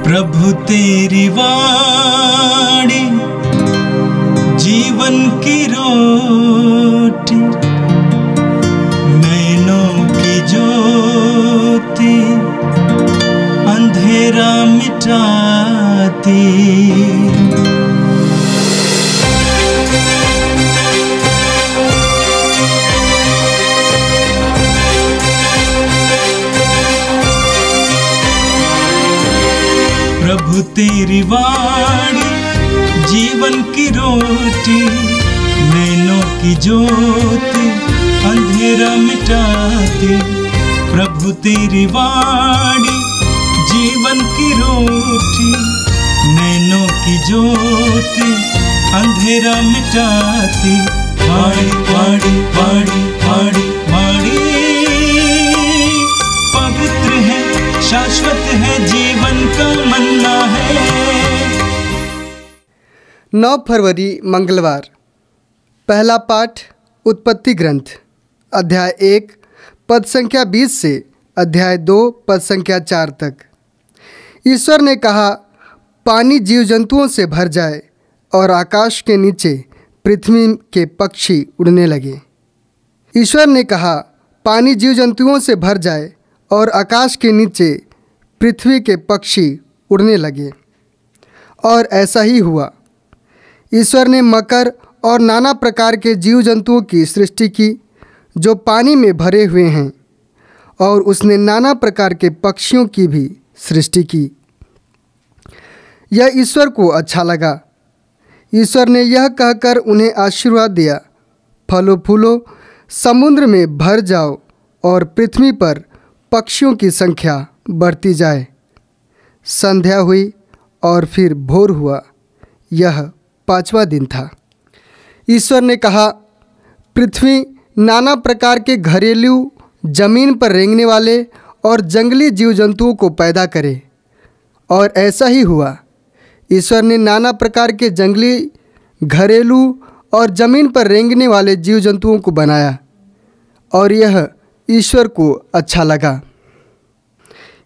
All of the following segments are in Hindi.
प्रभु तेरी वाणी जीवन की रोटी, नैनों की ज्योति अंधेरा मिटाती। प्रभु तेरी वाणी जीवन की रोटी, नैनों की ज्योति अंधेरा मिटाती। प्रभु तेरी वाणी जीवन की रोटी, नैनों की ज्योति अंधेरा मिटाती। वाणी वाणी वाणी वाणी वाणी पवित्र है, शाश्वत है, जीवन का मन्ना है। 9 फरवरी मंगलवार। पहला पाठ उत्पत्ति ग्रंथ अध्याय 1 पद संख्या 20 से अध्याय 2 पद संख्या 4 तक। ईश्वर ने कहा, पानी जीव जंतुओं से भर जाए और आकाश के नीचे पृथ्वी के पक्षी उड़ने लगे। ईश्वर ने कहा, पानी जीव जंतुओं से भर जाए और आकाश के नीचे पृथ्वी के पक्षी उड़ने लगे। और ऐसा ही हुआ। ईश्वर ने मकर और नाना प्रकार के जीव जंतुओं की सृष्टि की जो पानी में भरे हुए हैं, और उसने नाना प्रकार के पक्षियों की भी सृष्टि की। यह ईश्वर को अच्छा लगा। ईश्वर ने यह कहकर उन्हें आशीर्वाद दिया, फलो फूलो, समुद्र में भर जाओ और पृथ्वी पर पक्षियों की संख्या बढ़ती जाए। संध्या हुई और फिर भोर हुआ। यह 5वां दिन था। ईश्वर ने कहा, पृथ्वी नाना प्रकार के घरेलू, जमीन पर रेंगने वाले और जंगली जीव जंतुओं को पैदा करे। और ऐसा ही हुआ। ईश्वर ने नाना प्रकार के जंगली, घरेलू और जमीन पर रेंगने वाले जीव जंतुओं को बनाया, और यह ईश्वर को अच्छा लगा।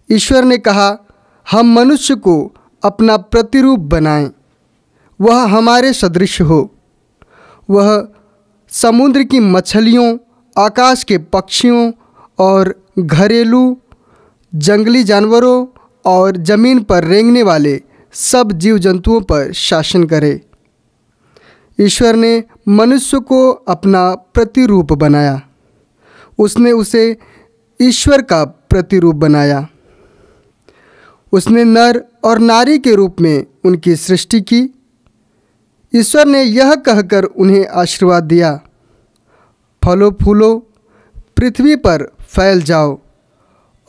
ईश्वर ने कहा, हम मनुष्य को अपना प्रतिरूप बनाएं, वह हमारे सदृश हो। वह समुद्र की मछलियों, आकाश के पक्षियों और घरेलू, जंगली जानवरों और ज़मीन पर रेंगने वाले सब जीव जंतुओं पर शासन करे। ईश्वर ने मनुष्य को अपना प्रतिरूप बनाया। उसने उसे ईश्वर का प्रतिरूप बनाया। उसने नर और नारी के रूप में उनकी सृष्टि की। ईश्वर ने यह कहकर उन्हें आशीर्वाद दिया, फलो फूलो, पृथ्वी पर फैल जाओ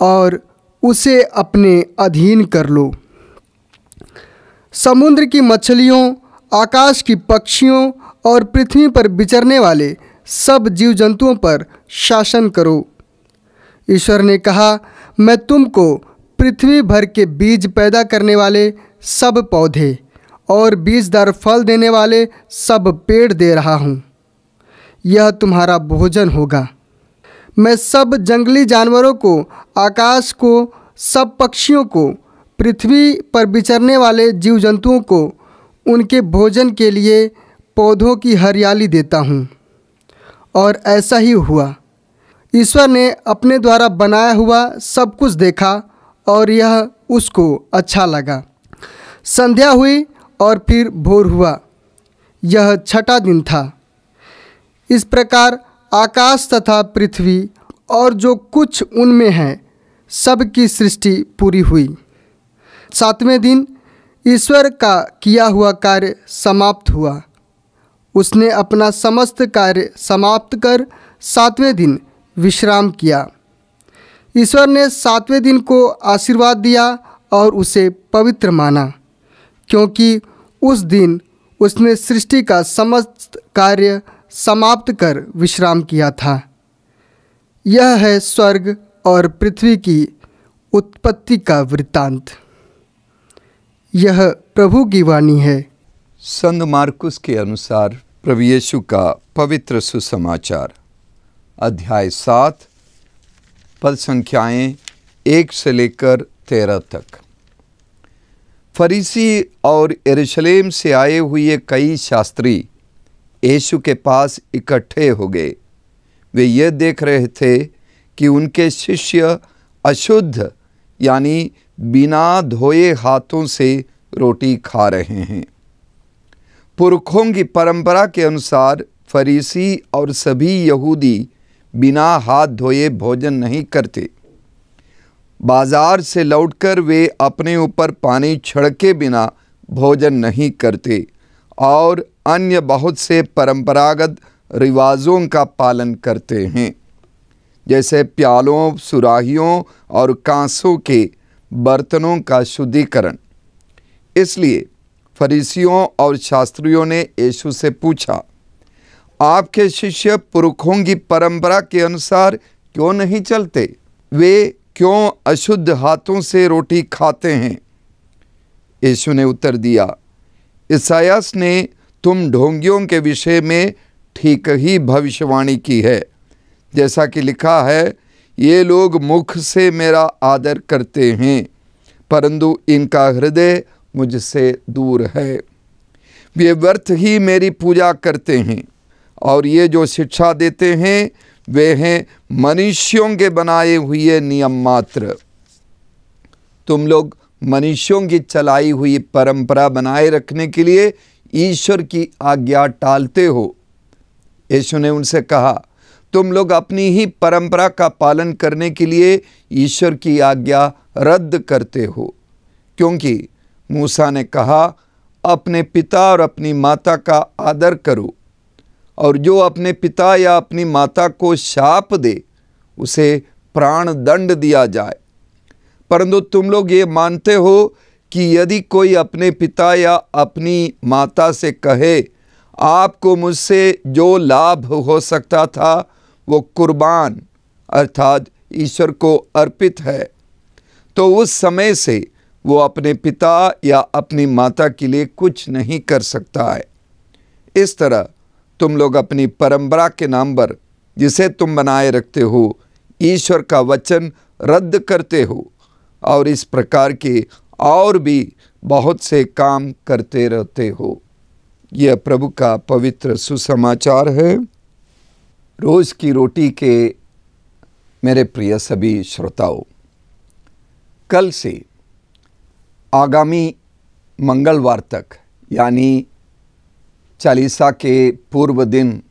और उसे अपने अधीन कर लो। समुद्र की मछलियों, आकाश की पक्षियों और पृथ्वी पर विचरने वाले सब जीव जंतुओं पर शासन करो। ईश्वर ने कहा, मैं तुमको पृथ्वी भर के बीज पैदा करने वाले सब पौधे और बीजदार फल देने वाले सब पेड़ दे रहा हूँ। यह तुम्हारा भोजन होगा। मैं सब जंगली जानवरों को, आकाश को, सब पक्षियों को, पृथ्वी पर विचरने वाले जीव जंतुओं को उनके भोजन के लिए पौधों की हरियाली देता हूँ। और ऐसा ही हुआ। ईश्वर ने अपने द्वारा बनाया हुआ सब कुछ देखा और यह उसको अच्छा लगा। संध्या हुई और फिर भोर हुआ। यह 6वां दिन था। इस प्रकार आकाश तथा पृथ्वी और जो कुछ उनमें है सब की सृष्टि पूरी हुई। 7वें दिन ईश्वर का किया हुआ कार्य समाप्त हुआ। उसने अपना समस्त कार्य समाप्त कर 7वें दिन विश्राम किया। ईश्वर ने 7वें दिन को आशीर्वाद दिया और उसे पवित्र माना, क्योंकि उस दिन उसने सृष्टि का समस्त कार्य समाप्त कर विश्राम किया था। यह है स्वर्ग और पृथ्वी की उत्पत्ति का वृत्तांत। यह प्रभु की वाणी है। संत मार्कुस के अनुसार प्रभु यीशु का पवित्र सुसमाचार, अध्याय 7 पद संख्याएं 1 से लेकर 13 तक। फरीसी और यरूशलेम से आए हुए कई शास्त्री यीशु के पास इकट्ठे हो गए। वे ये देख रहे थे कि उनके शिष्य अशुद्ध यानी बिना धोए हाथों से रोटी खा रहे हैं। पुरखों की परंपरा के अनुसार फरीसी और सभी यहूदी बिना हाथ धोए भोजन नहीं करते। बाजार से लौटकर वे अपने ऊपर पानी छिड़के बिना भोजन नहीं करते और अन्य बहुत से परंपरागत रिवाजों का पालन करते हैं, जैसे प्यालों, सुराहियों और कांसों के बर्तनों का शुद्धिकरण। इसलिए फरीसियों और शास्त्रियों ने यीशु से पूछा, आपके शिष्य पुरखों की परंपरा के अनुसार क्यों नहीं चलते? वे क्यों अशुद्ध हाथों से रोटी खाते हैं? यीशु ने उत्तर दिया, इसायास ने तुम ढोंगियों के विषय में ठीक ही भविष्यवाणी की है, जैसा कि लिखा है, ये लोग मुख से मेरा आदर करते हैं, परंतु इनका हृदय मुझसे दूर है। वे व्यर्थ ही मेरी पूजा करते हैं और ये जो शिक्षा देते हैं वे हैं मनुष्यों के बनाए हुए नियम मात्र। तुम लोग मनुष्यों की चलाई हुई परंपरा बनाए रखने के लिए ईश्वर की आज्ञा टालते हो। यीशु ने उनसे कहा, तुम लोग अपनी ही परंपरा का पालन करने के लिए ईश्वर की आज्ञा रद्द करते हो, क्योंकि मूसा ने कहा, अपने पिता और अपनी माता का आदर करो, और जो अपने पिता या अपनी माता को शाप दे उसे प्राण दंड दिया जाए। परंतु तुम लोग ये मानते हो कि यदि कोई अपने पिता या अपनी माता से कहे, आपको मुझसे जो लाभ हो सकता था वो कुर्बान अर्थात ईश्वर को अर्पित है, तो उस समय से वो अपने पिता या अपनी माता के लिए कुछ नहीं कर सकता है। इस तरह तुम लोग अपनी परंपरा के नाम पर जिसे तुम बनाए रखते हो, ईश्वर का वचन रद्द करते हो और इस प्रकार के और भी बहुत से काम करते रहते हो। यह प्रभु का पवित्र सुसमाचार है। रोज़ की रोटी के मेरे प्रिय सभी श्रोताओं, कल से आगामी मंगलवार तक यानी चालीसा के पूर्व दिन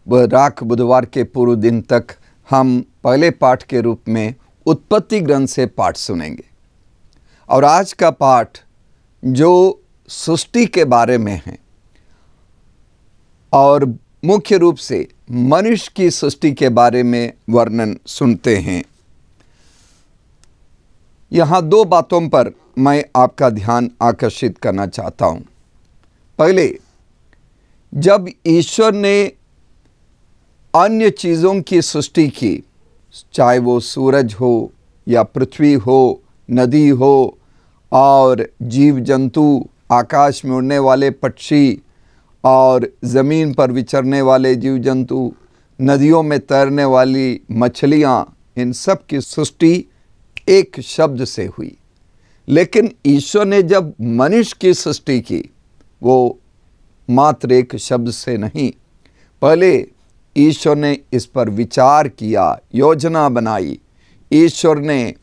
व राख बुधवार के पूर्व दिन तक हम पहले पाठ के रूप में उत्पत्ति ग्रंथ से पाठ सुनेंगे। और आज का पाठ जो सृष्टि के बारे में है और मुख्य रूप से मनुष्य की सृष्टि के बारे में वर्णन सुनते हैं। यहाँ दो बातों पर मैं आपका ध्यान आकर्षित करना चाहता हूँ। पहले, जब ईश्वर ने अन्य चीज़ों की सृष्टि की, चाहे वो सूरज हो या पृथ्वी हो, नदी हो और जीव जंतु, आकाश में उड़ने वाले पक्षी और ज़मीन पर विचरने वाले जीव जंतु, नदियों में तैरने वाली मछलियाँ, इन सब की सृष्टि एक शब्द से हुई। लेकिन ईश्वर ने जब मनुष्य की सृष्टि की, वो मात्र एक शब्द से नहीं, पहले ईश्वर ने इस पर विचार किया, योजना बनाई। ईश्वर ने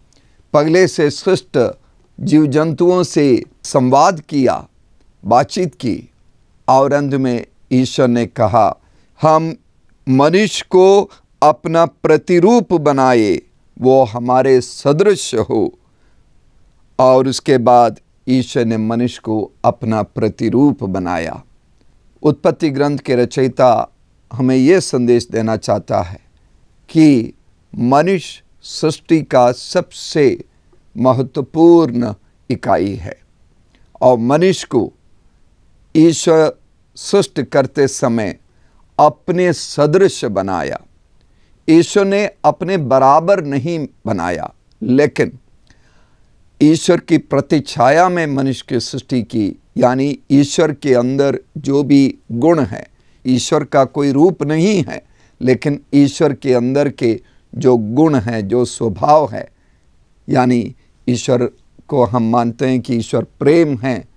पहले से सृष्ट जीव जंतुओं से संवाद किया, बातचीत की और अंत में ईश्वर ने कहा, हम मनुष्य को अपना प्रतिरूप बनाए, वो हमारे सदृश हो। और उसके बाद ईश्वर ने मनुष्य को अपना प्रतिरूप बनाया। उत्पत्ति ग्रंथ के रचयिता हमें यह संदेश देना चाहता है कि मनुष्य सृष्टि का सबसे महत्वपूर्ण इकाई है और मनुष्य को ईश्वर सृष्टि करते समय अपने सदृश बनाया। ईश्वर ने अपने बराबर नहीं बनाया, लेकिन ईश्वर की प्रतिछाया में मनुष्य की सृष्टि की, यानी ईश्वर के अंदर जो भी गुण है, ईश्वर का कोई रूप नहीं है, लेकिन ईश्वर के अंदर के जो गुण हैं, जो स्वभाव है, यानी ईश्वर को हम मानते हैं कि ईश्वर प्रेम हैं,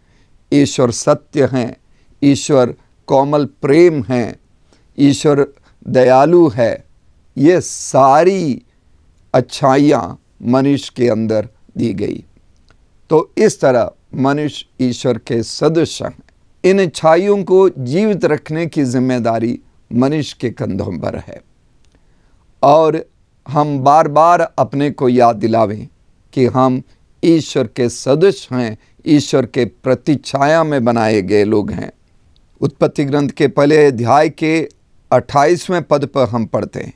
ईश्वर सत्य हैं, ईश्वर कोमल प्रेम हैं, ईश्वर दयालु है, ये सारी अच्छाइयाँ मनुष्य के अंदर दी गई। तो इस तरह मनुष्य ईश्वर के सदस्य हैं। इन अच्छाइयों को जीवित रखने की जिम्मेदारी मनुष्य के कंधों पर है। और हम बार बार अपने को याद दिलावें कि हम ईश्वर के सदस्य हैं, ईश्वर के प्रतिछाया में बनाए गए लोग हैं। उत्पत्ति ग्रंथ के पहले अध्याय के 28वें पद पर हम पढ़ते हैं,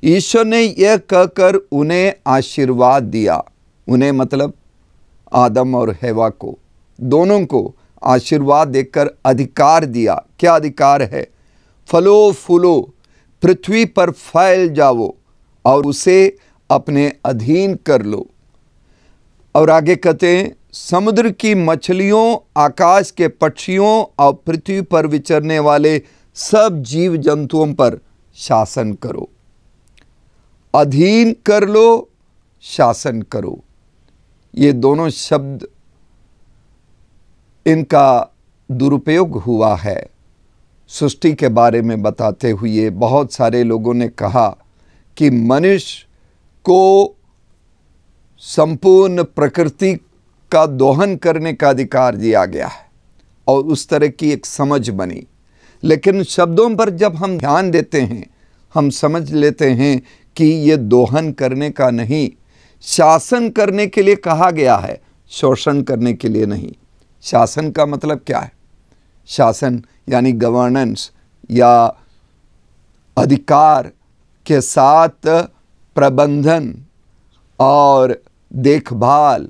ईश्वर ने यह कहकर उन्हें आशीर्वाद दिया। उन्हें मतलब आदम और हवा को, दोनों को आशीर्वाद देकर अधिकार दिया। क्या अधिकार है? फलो फूलो, पृथ्वी पर फैल जाओ और उसे अपने अधीन कर लो। और आगे कहते हैं, समुद्र की मछलियों, आकाश के पक्षियों और पृथ्वी पर विचरने वाले सब जीव जंतुओं पर शासन करो। अधीन कर लो, शासन करो, ये दोनों शब्द इनका दुरुपयोग हुआ है। सृष्टि के बारे में बताते हुए बहुत सारे लोगों ने कहा कि मनुष्य को संपूर्ण प्रकृति का दोहन करने का अधिकार दिया गया है और उस तरह की एक समझ बनी। लेकिन शब्दों पर जब हम ध्यान देते हैं, हम समझ लेते हैं कि ये दोहन करने का नहीं, शासन करने के लिए कहा गया है, शोषण करने के लिए नहीं। शासन का मतलब क्या है? शासन यानी गवर्नेंस या अधिकार के साथ प्रबंधन और देखभाल।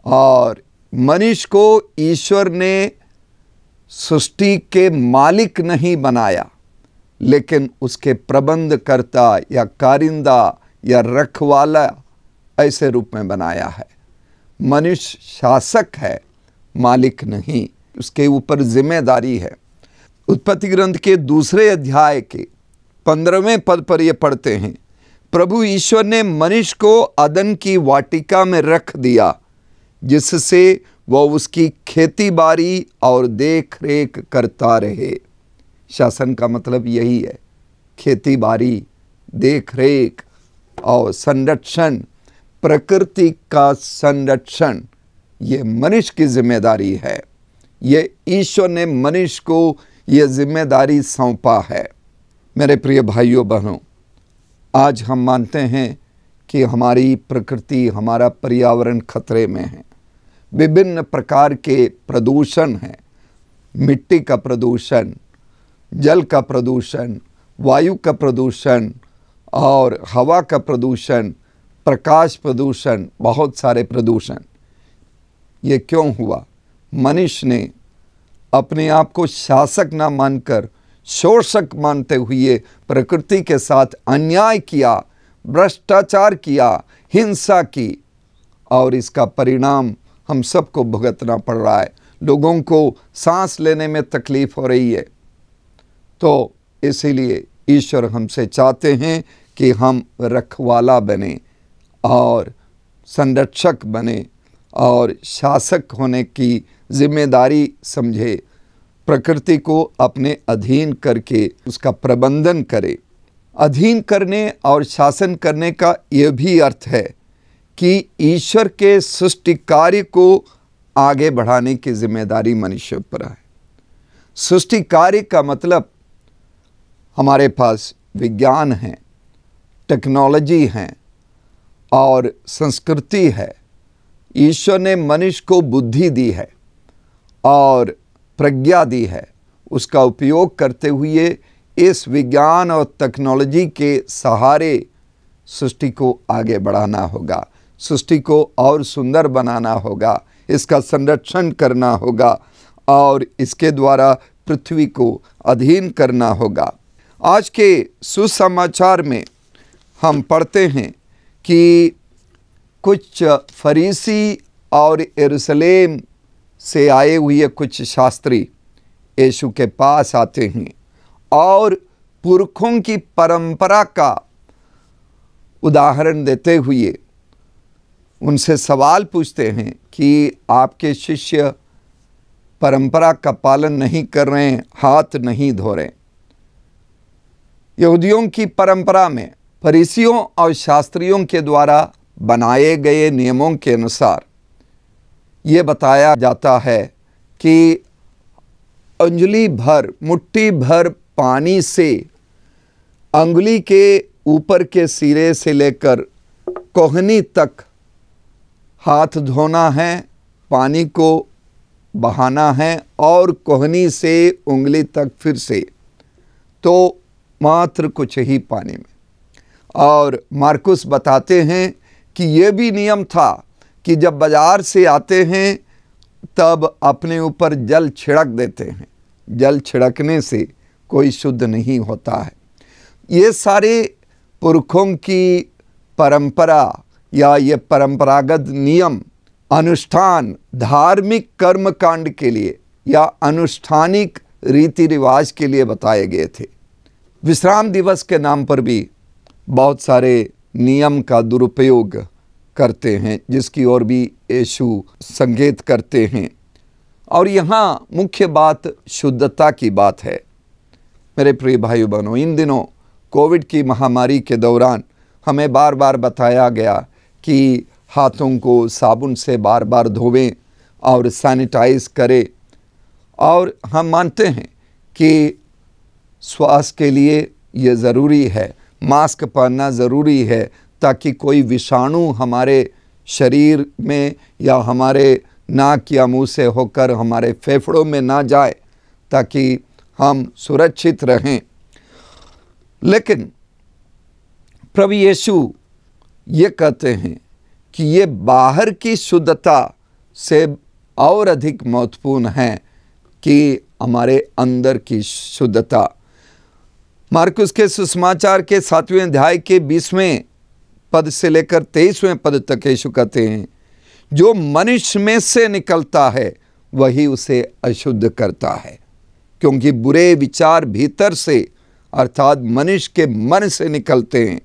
और मनुष्य को ईश्वर ने सृष्टि के मालिक नहीं बनाया, लेकिन उसके प्रबंधकर्ता या कारिंदा या रखवाला ऐसे रूप में बनाया है। मनुष्य शासक है, मालिक नहीं, उसके ऊपर जिम्मेदारी है। उत्पत्ति ग्रंथ के 2 अध्याय के 15वें पद पर यह पढ़ते हैं, प्रभु ईश्वर ने मनुष्य को अदन की वाटिका में रख दिया, जिससे वह उसकी खेती बाड़ी और देख रेख करता रहे। शासन का मतलब यही है, खेती बाड़ी, देख रेख और संरक्षण, प्रकृति का संरक्षण, ये मनुष्य की जिम्मेदारी है। ये ईश्वर ने मनुष्य को ये जिम्मेदारी सौंपा है। मेरे प्रिय भाइयों बहनों, आज हम मानते हैं कि हमारी प्रकृति, हमारा पर्यावरण खतरे में है। विभिन्न प्रकार के प्रदूषण हैं, मिट्टी का प्रदूषण, जल का प्रदूषण, वायु का प्रदूषण और हवा का प्रदूषण, प्रकाश प्रदूषण, बहुत सारे प्रदूषण। ये क्यों हुआ? मनुष्य ने अपने आप को शासक ना मानकर शोषक मानते हुए प्रकृति के साथ अन्याय किया, भ्रष्टाचार किया, हिंसा की, और इसका परिणाम हम सबको भुगतना पड़ रहा है। लोगों को सांस लेने में तकलीफ हो रही है। तो इसीलिए ईश्वर हमसे चाहते हैं कि हम रखवाला बने और संरक्षक बने और शासक होने की जिम्मेदारी समझे, प्रकृति को अपने अधीन करके उसका प्रबंधन करे। अधीन करने और शासन करने का यह भी अर्थ है कि ईश्वर के सृष्टि कार्य को आगे बढ़ाने की जिम्मेदारी मनुष्य पर है। सृष्टि कार्य का मतलब हमारे पास विज्ञान है, टेक्नोलॉजी है और संस्कृति है। ईश्वर ने मनुष्य को बुद्धि दी है और प्रज्ञा दी है। उसका उपयोग करते हुए इस विज्ञान और टेक्नोलॉजी के सहारे सृष्टि को आगे बढ़ाना होगा, सृष्टि को और सुंदर बनाना होगा, इसका संरक्षण करना होगा और इसके द्वारा पृथ्वी को अधीन करना होगा। आज के सुसमाचार में हम पढ़ते हैं कि कुछ फरीसी और यरूशलेम से आए हुए कुछ शास्त्री यीशु के पास आते हैं और पुरखों की परंपरा का उदाहरण देते हुए उनसे सवाल पूछते हैं कि आपके शिष्य परंपरा का पालन नहीं कर रहे हैं, हाथ नहीं धो रहे। यहूदियों की परंपरा में फरीसियों और शास्त्रियों के द्वारा बनाए गए नियमों के अनुसार ये बताया जाता है कि अंजलि भर, मुट्ठी भर पानी से अंगुली के ऊपर के सिरे से लेकर कोहनी तक हाथ धोना है, पानी को बहाना है और कोहनी से उंगली तक फिर से, तो मात्र कुछ ही पानी में। और मार्कुस बताते हैं कि ये भी नियम था कि जब बाजार से आते हैं तब अपने ऊपर जल छिड़क देते हैं। जल छिड़कने से कोई शुद्ध नहीं होता है। ये सारे पुरखों की परंपरा या ये परंपरागत नियम अनुष्ठान धार्मिक कर्म कांड के लिए या अनुष्ठानिक रीति रिवाज के लिए बताए गए थे। विश्राम दिवस के नाम पर भी बहुत सारे नियम का दुरुपयोग करते हैं, जिसकी ओर भी यीशु संकेत करते हैं। और यहाँ मुख्य बात शुद्धता की बात है। मेरे प्रिय भाइयों बहनों, इन दिनों कोविड की महामारी के दौरान हमें बार बार बताया गया कि हाथों को साबुन से बार बार धोवें और सैनिटाइज करें। और हम मानते हैं कि स्वास्थ्य के लिए ये ज़रूरी है, मास्क पहनना ज़रूरी है ताकि कोई विषाणु हमारे शरीर में या हमारे नाक या मुंह से होकर हमारे फेफड़ों में ना जाए, ताकि हम सुरक्षित रहें। लेकिन प्रभु यीशु ये कहते हैं कि ये बाहर की शुद्धता से और अधिक महत्वपूर्ण है कि हमारे अंदर की शुद्धता। मार्कुस के सुसमाचार के 7वें अध्याय के 20वें पद से लेकर 23वें पद तक यीशु कहते हैं, जो मनुष्य में से निकलता है वही उसे अशुद्ध करता है, क्योंकि बुरे विचार भीतर से अर्थात मनुष्य के मन से निकलते हैं।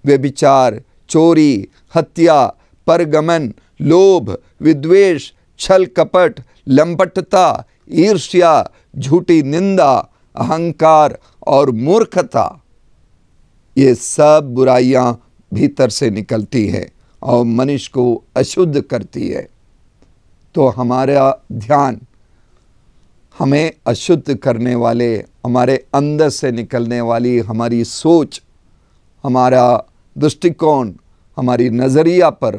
वे विचार चोरी, हत्या, परगमन, लोभ, विद्वेष, छल कपट, लंपटता, ईर्ष्या, झूठी निंदा, अहंकार और मूर्खता, ये सब बुराइयां भीतर से निकलती है और मनुष्य को अशुद्ध करती है। तो हमारा ध्यान हमें अशुद्ध करने वाले, हमारे अंदर से निकलने वाली हमारी सोच, हमारा दृष्टिकोण, हमारी नज़रिया पर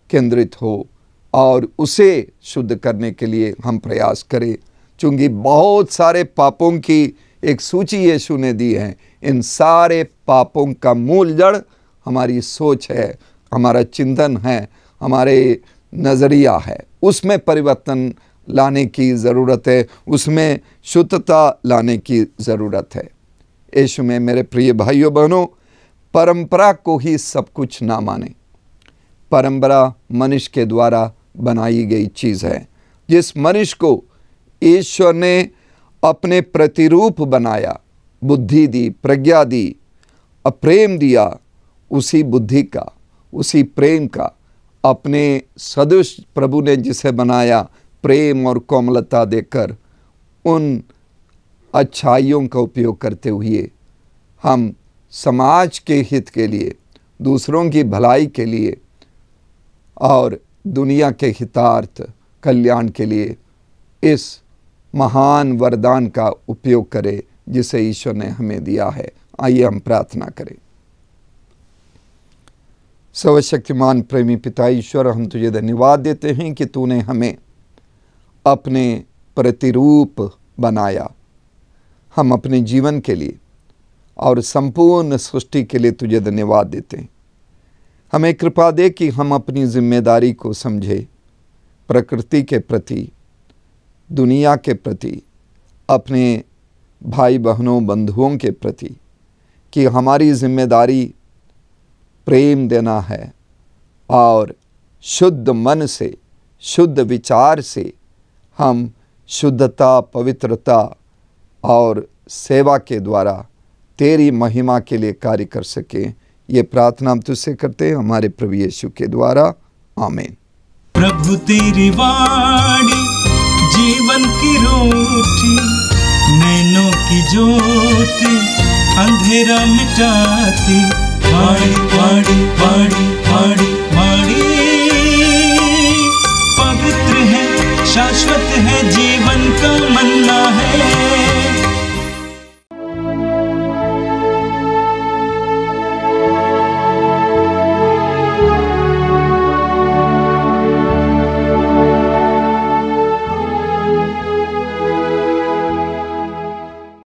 केंद्रित हो और उसे शुद्ध करने के लिए हम प्रयास करें। चूँकि बहुत सारे पापों की एक सूची यीशु ने दी है। इन सारे पापों का मूल जड़ हमारी सोच है, हमारा चिंतन है, हमारे नज़रिया है। उसमें परिवर्तन लाने की ज़रूरत है, उसमें शुद्धता लाने की ज़रूरत है। यीशु में मेरे प्रिय भाइयों बहनों, परंपरा को ही सब कुछ ना माने। परंपरा मनुष्य के द्वारा बनाई गई चीज़ है। जिस मनुष्य को ईश्वर ने अपने प्रतिरूप बनाया, बुद्धि दी, प्रज्ञा दी, प्रेम दिया, उसी बुद्धि का, उसी प्रेम का अपने सदृश प्रभु ने जिसे बनाया, प्रेम और कोमलता देकर उन अच्छाइयों का उपयोग करते हुए हम समाज के हित के लिए, दूसरों की भलाई के लिए और दुनिया के हितार्थ कल्याण के लिए इस महान वरदान का उपयोग करें जिसे ईश्वर ने हमें दिया है। आइए हम प्रार्थना करें। सर्वशक्तिमान प्रेमी पिता ईश्वर, हम तुझे धन्यवाद देते हैं कि तूने हमें अपने प्रतिरूप बनाया। हम अपने जीवन के लिए और संपूर्ण सृष्टि के लिए तुझे धन्यवाद देते हैं। हमें कृपा दे कि हम अपनी जिम्मेदारी को समझें, प्रकृति के प्रति, दुनिया के प्रति, अपने भाई बहनों बंधुओं के प्रति, कि हमारी जिम्मेदारी प्रेम देना है और शुद्ध मन से, शुद्ध विचार से हम शुद्धता, पवित्रता और सेवा के द्वारा तेरी महिमा के लिए कार्य कर सकें। ये प्रार्थना हम तुझसे करते हैं हमारे प्रभु यीशु के द्वारा। आमीन। प्रभु तेरी वाणी जीवन की रोटी, नैनों की ज्योति अंधेरा मिटाती। वाणी वाणी वाणी वाणी वाणी पवित्र है, शाश्वत है, जीवन का मन्ना है।